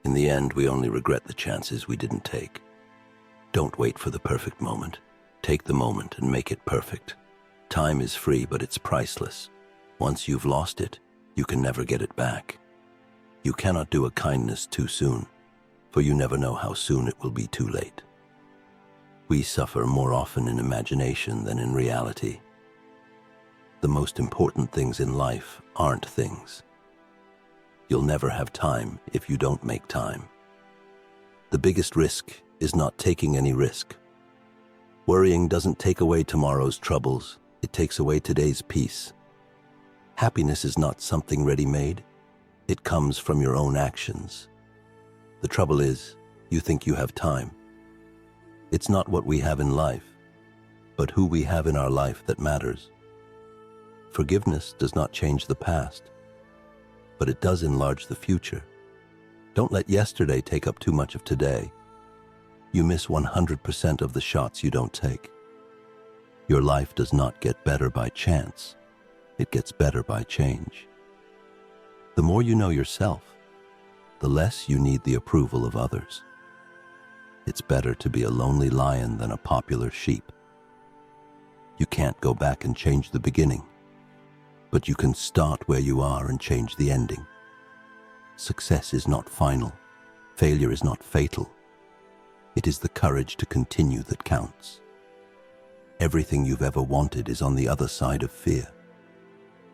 In the end, we only regret the chances we didn't take. Don't wait for the perfect moment. Take the moment and make it perfect. Time is free, but it's priceless. Once you've lost it, you can never get it back. You cannot do a kindness too soon, for you never know how soon it will be too late. We suffer more often in imagination than in reality. The most important things in life aren't things. You'll never have time if you don't make time. The biggest risk is not taking any risk. Worrying doesn't take away tomorrow's troubles, it takes away today's peace. Happiness is not something ready-made. It comes from your own actions. The trouble is, you think you have time. It's not what we have in life, but who we have in our life that matters. Forgiveness does not change the past, but it does enlarge the future. Don't let yesterday take up too much of today. You miss 100% of the shots you don't take. Your life does not get better by chance. It gets better by change. The more you know yourself, the less you need the approval of others. It's better to be a lonely lion than a popular sheep. You can't go back and change the beginning, but you can start where you are and change the ending. Success is not final. Failure is not fatal. It is the courage to continue that counts. Everything you've ever wanted is on the other side of fear.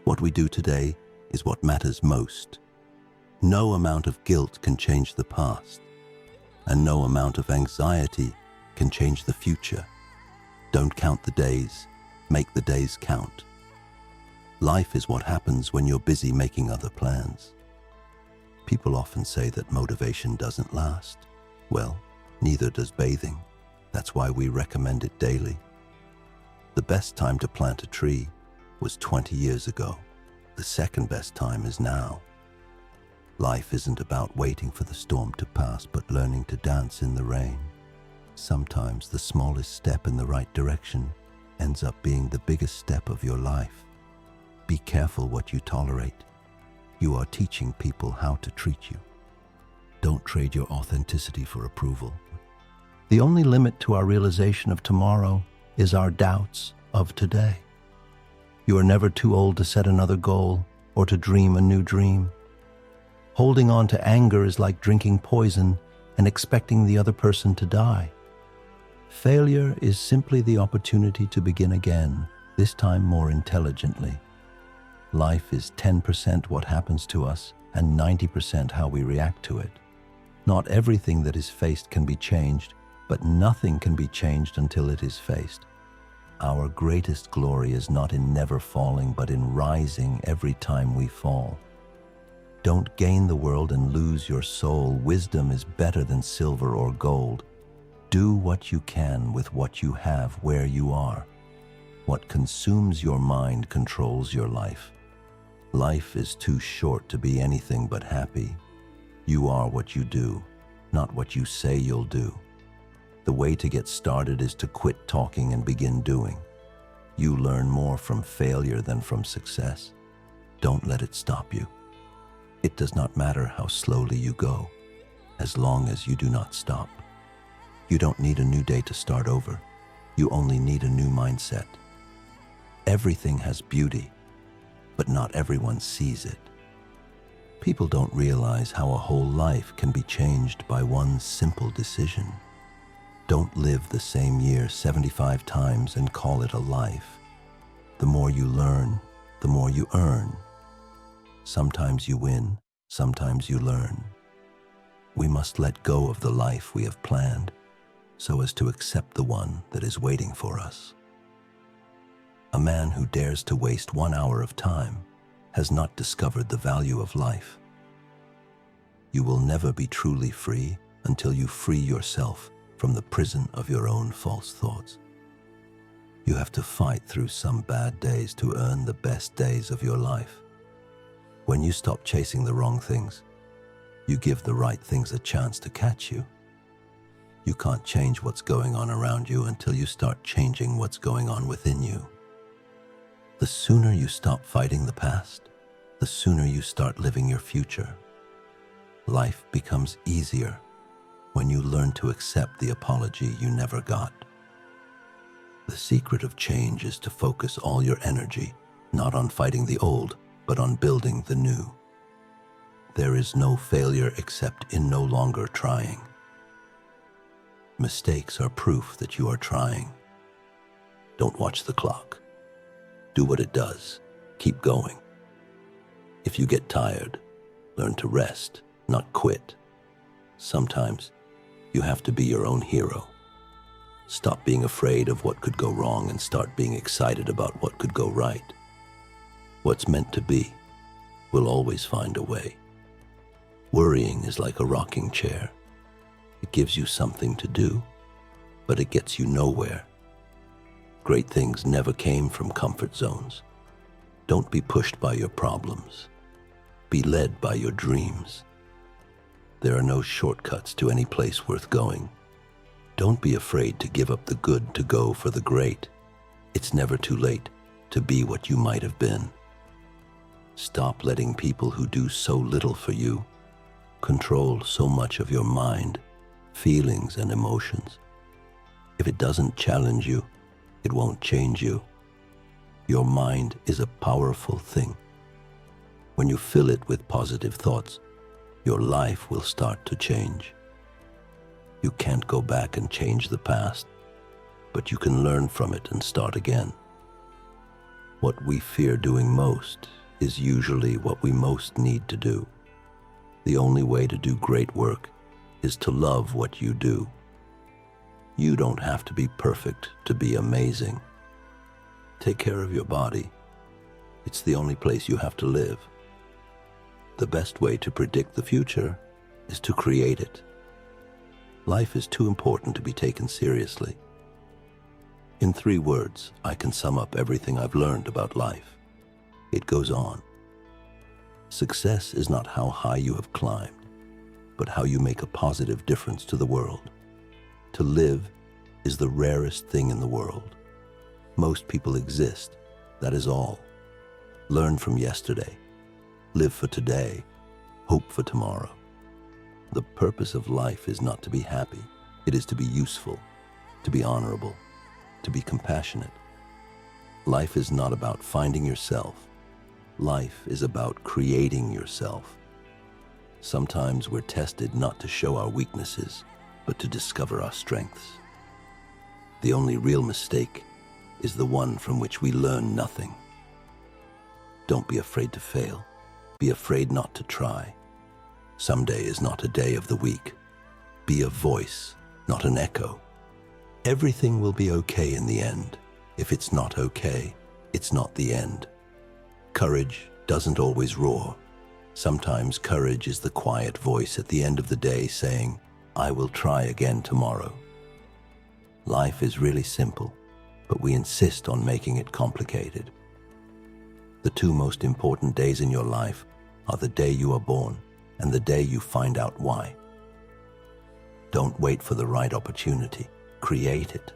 What we do today is what matters most. No amount of guilt can change the past, and no amount of anxiety can change the future. Don't count the days, make the days count. Life is what happens when you're busy making other plans. People often say that motivation doesn't last. Well, neither does bathing. That's why we recommend it daily. The best time to plant a tree was 20 years ago. The second best time is now. Life isn't about waiting for the storm to pass, but learning to dance in the rain. Sometimes the smallest step in the right direction ends up being the biggest step of your life. Be careful what you tolerate. You are teaching people how to treat you. Don't trade your authenticity for approval. The only limit to our realization of tomorrow is our doubts of today. You are never too old to set another goal or to dream a new dream. Holding on to anger is like drinking poison and expecting the other person to die. Failure is simply the opportunity to begin again, this time more intelligently. Life is 10% what happens to us and 90% how we react to it. Not everything that is faced can be changed, but nothing can be changed until it is faced. Our greatest glory is not in never falling, but in rising every time we fall. Don't gain the world and lose your soul. Wisdom is better than silver or gold. Do what you can with what you have where you are. What consumes your mind controls your life. Life is too short to be anything but happy. You are what you do, not what you say you'll do. The way to get started is to quit talking and begin doing. You learn more from failure than from success. Don't let it stop you. It does not matter how slowly you go, as long as you do not stop. You don't need a new day to start over. You only need a new mindset. Everything has beauty, but not everyone sees it. People don't realize how a whole life can be changed by one simple decision. Don't live the same year 75 times and call it a life. The more you learn, the more you earn. Sometimes you win, sometimes you learn. We must let go of the life we have planned so as to accept the one that is waiting for us. A man who dares to waste 1 hour of time has not discovered the value of life. You will never be truly free until you free yourself from the prison of your own false thoughts. You have to fight through some bad days to earn the best days of your life. When you stop chasing the wrong things, you give the right things a chance to catch you. You can't change what's going on around you until you start changing what's going on within you. The sooner you stop fighting the past, the sooner you start living your future. Life becomes easier when you learn to accept the apology you never got. The secret of change is to focus all your energy not on fighting the old, but on building the new. There is no failure except in no longer trying. Mistakes are proof that you are trying. Don't watch the clock. Do what it does. Keep going. If you get tired, learn to rest, not quit. Sometimes you have to be your own hero. Stop being afraid of what could go wrong and start being excited about what could go right. What's meant to be will always find a way. Worrying is like a rocking chair. It gives you something to do, but it gets you nowhere. Great things never came from comfort zones. Don't be pushed by your problems. Be led by your dreams. There are no shortcuts to any place worth going. Don't be afraid to give up the good to go for the great. It's never too late to be what you might have been. Stop letting people who do so little for you control so much of your mind, feelings, and emotions. If it doesn't challenge you, it won't change you. Your mind is a powerful thing. When you fill it with positive thoughts, your life will start to change. You can't go back and change the past, but you can learn from it and start again. What we fear doing most is usually what we most need to do. The only way to do great work is to love what you do. You don't have to be perfect to be amazing. Take care of your body. It's the only place you have to live. The best way to predict the future is to create it. Life is too important to be taken seriously. In 3 words, I can sum up everything I've learned about life. It goes on. Success is not how high you have climbed, but how you make a positive difference to the world. To live is the rarest thing in the world. Most people exist, that is all. Learn from yesterday. Live for today. Hope for tomorrow. The purpose of life is not to be happy. It is to be useful, to be honorable, to be compassionate. Life is not about finding yourself. Life is about creating yourself. Sometimes we're tested not to show our weaknesses, but to discover our strengths. The only real mistake is the one from which we learn nothing. Don't be afraid to fail. Be afraid not to try. Someday is not a day of the week. Be a voice, not an echo. Everything will be okay in the end. If it's not okay, it's not the end. Courage doesn't always roar. Sometimes courage is the quiet voice at the end of the day saying, I will try again tomorrow. Life is really simple, but we insist on making it complicated. The 2 most important days in your life are the day you are born and the day you find out why. Don't wait for the right opportunity. Create it.